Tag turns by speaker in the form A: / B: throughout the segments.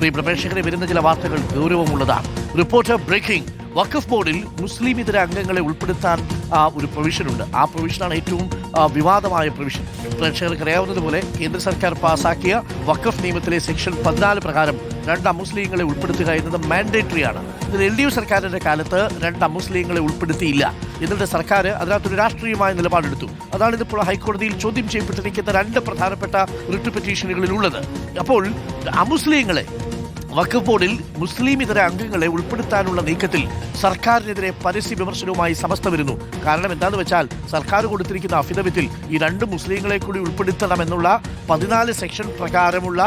A: പ്രിയ പ്രേക്ഷകരെ, വരുന്ന ചില വാർത്തകൾ ഗൗരവമുള്ളതാണ്. Reporter breaking. വഖഫ് ബോർഡിൽ മുസ്ലിം ഇതര അംഗങ്ങളെ ഉൾപ്പെടുത്താൻ ഒരു പ്രൊവിഷനുണ്ട്. ആ പ്രൊവിഷനാണ് ഏറ്റവും വിവാദമായ പ്രൊവിഷൻ. പ്രേക്ഷകർക്ക് അറിയാവുന്നതുപോലെ കേന്ദ്ര സർക്കാർ പാസാക്കിയ വഖഫ് നിയമത്തിലെ സെക്ഷൻ 14 പ്രകാരം 2 അമുസ്ലിങ്ങളെ ഉൾപ്പെടുത്തുക എന്നത് മാൻഡേറ്ററി ആണ്. ഇതിൽ LDF സർക്കാരിന്റെ കാലത്ത് 2 അമുസ്ലിങ്ങളെ ഉൾപ്പെടുത്തിയില്ല. എന്നിട്ട് സർക്കാർ അതിനകത്തൊരു രാഷ്ട്രീയമായ നിലപാടെടുത്തു. അതാണ് ഇതിപ്പോൾ ഹൈക്കോടതിയിൽ ചോദ്യം ചെയ്യപ്പെട്ടിരിക്കുന്ന 2 പ്രധാനപ്പെട്ട റിട്ട് പെറ്റീഷനുകളിലുള്ളത്. അപ്പോൾ അമുസ്ലിങ്ങളെ വഖഫ് ബോർഡിൽ മുസ്ലിം ഇതര അംഗങ്ങളെ ഉൾപ്പെടുത്താനുള്ള നീക്കത്തിൽ സർക്കാരിനെതിരെ പരസ്യ വിമർശനവുമായി സമസ്ത വരുന്നു. കാരണം എന്താണെന്ന് വെച്ചാൽ സർക്കാർ കൊടുത്തിരിക്കുന്ന അഫിഡവിറ്റിൽ ഈ 2 മുസ്ലിങ്ങളെ കൂടി ഉൾപ്പെടുത്തണമെന്നുള്ള 14 സെക്ഷൻ പ്രകാരമുള്ള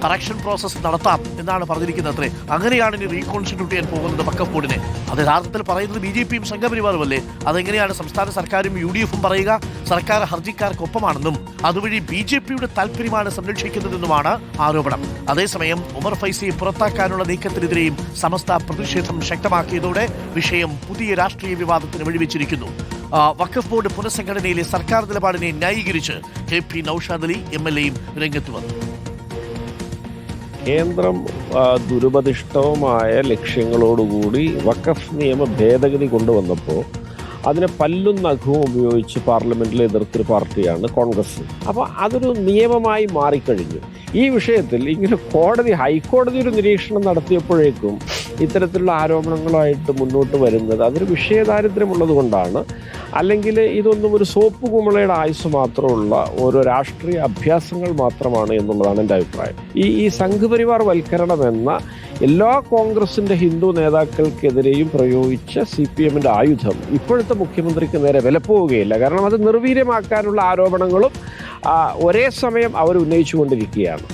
A: കറക്ഷൻ പ്രോസസ്സ് നടത്താം എന്നാണ് പറഞ്ഞിരിക്കുന്നത്. അത്രേ. അങ്ങനെയാണ് ഇനി റീകോൺസ്റ്റിറ്റ്യൂട്ട് ചെയ്യാൻ പോകുന്നത് വഖഫ് ബോർഡിനെ. അത് യഥാർത്ഥത്തിൽ പറയുന്നത് BJPയും സംഘപരിവാറുമല്ലേ? അതെങ്ങനെയാണ് സംസ്ഥാന സർക്കാരും UDFും പറയുക? സർക്കാർ ഹർജിക്കാർക്കൊപ്പമാണെന്നും അതുവഴി BJPയുടെ താല്പര്യമാണ് സംരക്ഷിക്കുന്നതെന്നുമാണ് ആരോപണം. അതേസമയം ഉമർ ഫൈസിയെ പുറത്താക്കാനുള്ള നീക്കത്തിനെതിരെയും സമസ്ത പ്രതിഷേധം ശക്തമാക്കിയതോടെ വിഷയം പുതിയ രാഷ്ട്രീയ വിവാദത്തിന് വഴിവെച്ചിരിക്കുന്നു. വഖഫ് ബോർഡ് പുനഃസംഘടനയിലെ സർക്കാർ നിലപാടിനെ ന്യായീകരിച്ച് KP നൌഷാദ് അലി MLAയും രംഗത്ത് വന്നു.
B: കേന്ദ്രം ദുരുപദിഷ്ടവുമായ ലക്ഷ്യങ്ങളോടുകൂടി വഖഫ് നിയമ ഭേദഗതി കൊണ്ടുവന്നപ്പോൾ അതിനെ പല്ലും നഖവും ഉപയോഗിച്ച് പാർലമെന്റിൽ എതിർത്തൊരു പാർട്ടിയാണ് കോൺഗ്രസ്. അപ്പോൾ അതൊരു നിയമമായി മാറിക്കഴിഞ്ഞു. ഈ വിഷയത്തിൽ ഇങ്ങനെ ഹൈക്കോടതി ഒരു നിരീക്ഷണം നടത്തിയപ്പോഴേക്കും ഇത്തരത്തിലുള്ള ആരോപണങ്ങളുമായിട്ട് മുന്നോട്ട് വരുന്നത് അതൊരു വിഷയദാരിദ്ര്യമുള്ളത് കൊണ്ടാണ്. അല്ലെങ്കിൽ ഇതൊന്നും ഒരു സോപ്പ് കുമിളയുടെ ആയുസ് മാത്രമുള്ള ഓരോ രാഷ്ട്രീയ അഭ്യാസങ്ങൾ മാത്രമാണ് എന്നുള്ളതാണ് എൻ്റെ അഭിപ്രായം. ഈ സംഘപരിവാർ വൽക്കരണം എന്ന എല്ലാ കോൺഗ്രസിൻ്റെ ഹിന്ദു നേതാക്കൾക്കെതിരെയും പ്രയോഗിച്ച CPMന്റെ ആയുധം ഇപ്പോഴത്തെ മുഖ്യമന്ത്രിക്ക് നേരെ വിലപ്പോവുകയില്ല. കാരണം അത് നിർവീര്യമാക്കാനുള്ള ആരോപണങ്ങളും ഒരേ സമയം അവർ ഉന്നയിച്ചുകൊണ്ടിരിക്കുകയാണ്.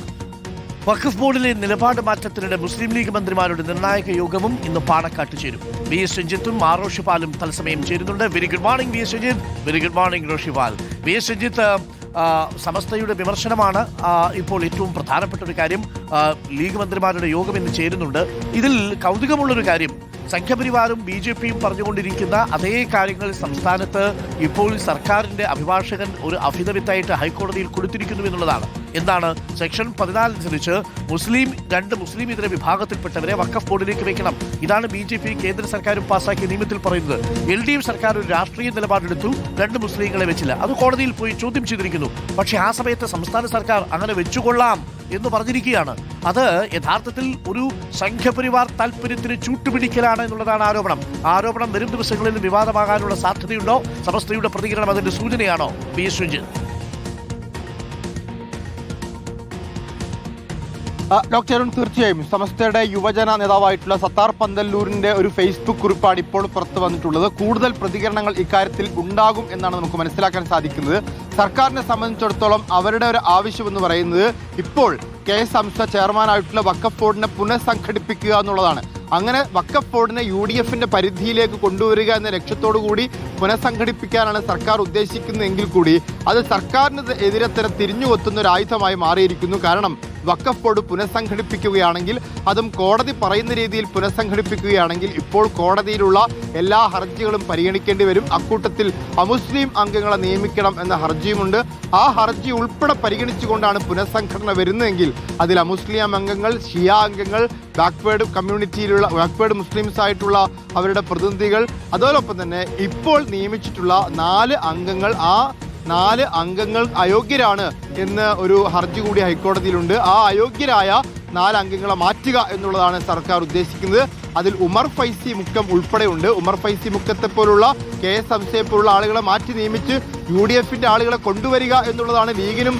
A: വഖഫ് ബോർഡിലെ നിലപാട് മാറ്റത്തിനിടെ മുസ്ലിം ലീഗ് മന്ത്രിമാരുടെ നിർണായക യോഗവും ഇന്ന് പാണക്കാട്ട് ചേരും. VS രഞ്ജിത്തും റോഷിപാലും തത്സമയം ചേരുന്നുണ്ട്. Very good morning VS Ranjith. Very good morning Roshipal. VS Ranjith, സമസ്തയുടെ വിമർശനമാണ് ഇപ്പോൾ ഏറ്റവും പ്രധാനപ്പെട്ട ഒരു കാര്യം. ലീഗ് മന്ത്രിമാരുടെ യോഗം ഇന്ന് ചേരുന്നുണ്ട്. ഇതിൽ കൗതുകമുള്ളൊരു കാര്യം, സംഘപരിവാറും BJPയും പറഞ്ഞുകൊണ്ടിരിക്കുന്ന അതേ കാര്യങ്ങൾ സംസ്ഥാനത്ത് ഇപ്പോൾ സർക്കാരിന്റെ അഭിഭാഷകൻ ഒരു അഫിഡവിറ്റായിട്ട് ഹൈക്കോടതിയിൽ കൊടുത്തിരിക്കുന്നു എന്നുള്ളതാണ്. എന്താണ്? സെക്ഷൻ 14 അനുസരിച്ച് 2 മുസ്ലിം ഇതര വിഭാഗത്തിൽപ്പെട്ടവരെ വഖഫ് ബോർഡിലേക്ക് വെക്കണം. ഇതാണ് BJP കേന്ദ്ര സർക്കാരും പാസാക്കിയ നിയമത്തിൽ പറയുന്നത്. LDF സർക്കാർ ഒരു രാഷ്ട്രീയ നിലപാടെടുത്തു, 2 മുസ്ലിങ്ങളെ വെച്ചില്ല. അത് കോടതിയിൽ പോയി ചോദ്യം ചെയ്തിരിക്കുന്നു. പക്ഷേ ആ സമയത്ത് സംസ്ഥാന സർക്കാർ അങ്ങനെ വെച്ചുകൊള്ളാം എന്ന് പറഞ്ഞിരിക്കുകയാണ്. അത് യഥാർത്ഥത്തിൽ ഒരു സംഘപരിവാർ താല്പര്യത്തിന് ചൂട്ടുപിടിക്കലാണ് എന്നുള്ളതാണ് ആരോപണം. ആരോപണം വരും ദിവസങ്ങളിൽ വിവാദമാകാനുള്ള സാധ്യതയുണ്ടോ? സമസ്തയുടെ പ്രതികരണം അതിന്റെ സൂചനയാണോ? VS രഞ്ജിത്ത്.
C: ഡോക്ടർ അരുൺ, തീർച്ചയായും സമസ്തയുടെ യുവജന നേതാവായിട്ടുള്ള സത്താർ പന്തല്ലൂരിന്റെ ഒരു ഫേസ്ബുക്ക് കുറിപ്പാണ് ഇപ്പോൾ പുറത്തു വന്നിട്ടുള്ളത്. കൂടുതൽ പ്രതികരണങ്ങൾ ഇക്കാര്യത്തിൽ ഉണ്ടാകും എന്നാണ് നമുക്ക് മനസ്സിലാക്കാൻ സാധിക്കുന്നത്. സർക്കാരിനെ സംബന്ധിച്ചിടത്തോളം അവരുടെ ഒരു ആവശ്യം എന്ന് പറയുന്നത് ഇപ്പോൾ KS ഹംസ ചെയർമാനായിട്ടുള്ള വഖഫ് ബോർഡിനെ പുനഃസംഘടിപ്പിക്കുക എന്നുള്ളതാണ്. അങ്ങനെ വഖഫ് ബോർഡിനെ UDFന്റെ പരിധിയിലേക്ക് കൊണ്ടുവരിക എന്ന ലക്ഷ്യത്തോടു കൂടി പുനഃസംഘടിപ്പിക്കാനാണ് സർക്കാർ ഉദ്ദേശിക്കുന്നതെങ്കിൽ കൂടി അത് സർക്കാരിന് എതിരെ തന്നെ തിരിഞ്ഞുകൊത്തുന്ന ഒരു ആയുധമായി മാറിയിരിക്കുന്നു. കാരണം വഖഫ് ബോർഡ് പുനഃസംഘടിപ്പിക്കുകയാണെങ്കിൽ, അതും കോടതി പറയുന്ന രീതിയിൽ പുനഃസംഘടിപ്പിക്കുകയാണെങ്കിൽ, ഇപ്പോൾ കോടതിയിലുള്ള എല്ലാ ഹർജികളും പരിഗണിക്കേണ്ടി വരും. അക്കൂട്ടത്തിൽ അമുസ്ലിം അംഗങ്ങളെ നിയമിക്കണം എന്ന ഹർജിയുമുണ്ട്. ആ ഹർജി ഉൾപ്പെടെ പരിഗണിച്ചുകൊണ്ടാണ് പുനഃസംഘടന വരുന്നതെങ്കിൽ അതിൽ അമുസ്ലിം അംഗങ്ങൾ, ഷിയ അംഗങ്ങൾ, ബാക്ക്വേർഡ് മുസ്ലിംസ് ആയിട്ടുള്ള അവരുടെ പ്രതിനിധികൾ, അതോടൊപ്പം തന്നെ ഇപ്പോൾ നിയമിച്ചിട്ടുള്ള 4 അംഗങ്ങൾ, ആ 4 അംഗങ്ങൾ അയോഗ്യരാണ് എന്ന് ഒരു ഹർജി കൂടി ഹൈക്കോടതിയിലുണ്ട്. ആ അയോഗ്യരായ 4 അംഗങ്ങളെ മാറ്റുക എന്നുള്ളതാണ് സർക്കാർ ഉദ്ദേശിക്കുന്നത്. അതിൽ ഉമർ ഫൈസി മുക്കം ഉൾപ്പെടെയുണ്ട്. ഉമർ ഫൈസി മുക്കത്തെ പോലുള്ള KS ഹംസയെ പോലുള്ള ആളുകളെ മാറ്റി നിയമിച്ച് UDFന്റെ ആളുകളെ കൊണ്ടുവരിക എന്നുള്ളതാണ് ലീഗിനും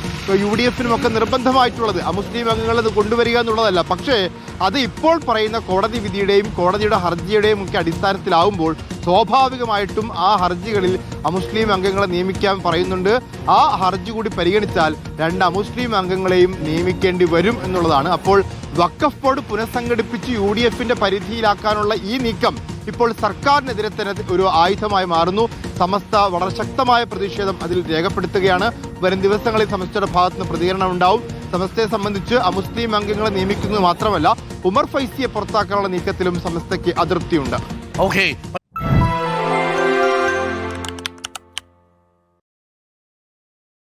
C: UDFനും ഒക്കെ നിർബന്ധമായിട്ടുള്ളത്. അമുസ്ലിം അംഗങ്ങളെ കൊണ്ടുവരിക എന്നുള്ളതല്ല. പക്ഷേ അത് ഇപ്പോൾ പറയുന്ന കോടതി വിധിയുടെയും കോടതിയുടെ ഹർജിയുടെയും ഒക്കെ അടിസ്ഥാനത്തിലാവുമ്പോൾ സ്വാഭാവികമായിട്ടും ആ ഹർജികളിൽ അമുസ്ലിം അംഗങ്ങളെ നിയമിക്കാൻ പറയുന്നുണ്ട്. ആ ഹർജി കൂടി പരിഗണിച്ചാൽ 2 അമുസ്ലിം അംഗങ്ങളെയും നിയമിക്കേണ്ടി വരും എന്നുള്ളതാണ്. അപ്പോൾ വഖഫ് ബോർഡ് പുനഃസംഘടിപ്പിച്ച് UDFന്റെ പരിധിയിലാക്കാനുള്ള ഈ നീക്കം ഇപ്പോൾ സർക്കാരിനെതിരെ തന്നെ ഒരു ആയുധമായി മാറുന്നു. സമസ്ത വളരെ ശക്തമായ പ്രതിഷേധം അതിൽ രേഖപ്പെടുത്തുകയാണ്. വരും ദിവസങ്ങളിൽ സമസ്തയുടെ ഭാഗത്തുനിന്ന് പ്രതികരണം ഉണ്ടാവും. സമസ്തയെ സംബന്ധിച്ച് അമുസ്ലിം അംഗങ്ങളെ നിയമിക്കുന്നത് മാത്രമല്ല, ഉമർ ഫൈസിയെ പുറത്താക്കാനുള്ള നീക്കത്തിലും സമസ്തയ്ക്ക് അതൃപ്തിയുണ്ട്.
A: ഓക്കെ.